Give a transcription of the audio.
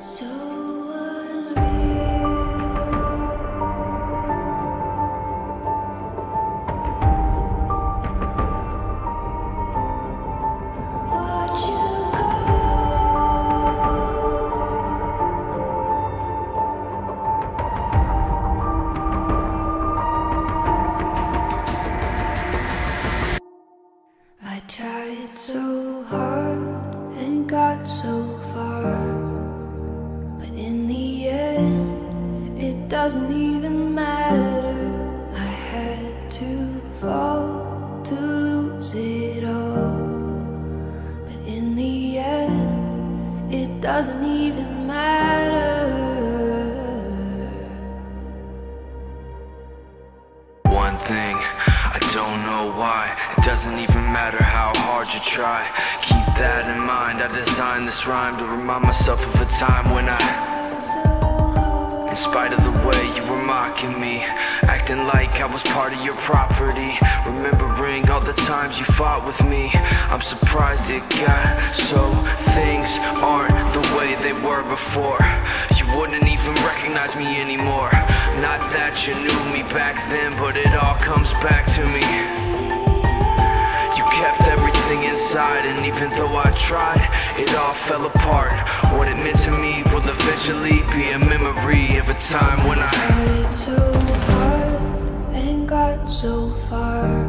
So unreal. Watch you go. I tried so hard and got so far, but in the end, it doesn't even matter. I had to fall to lose it all, but in the end, it doesn't even matter. One thing, I don't know why. It doesn't even matter how hard you try. Keep that in mind. I designed this rhyme to remind myself of a time when in spite of the way you were mocking me, acting like I was part of your property, remembering all the times you fought with me, I'm surprised it got so things aren't the way they were before. You wouldn't even recognize me anymore. Not that you knew me back then, but it all comes back to me. You kept everything inside, and even though I tried, it all fell apart. What it meant to me will eventually be a memory of a time when I tried so hard and got so far.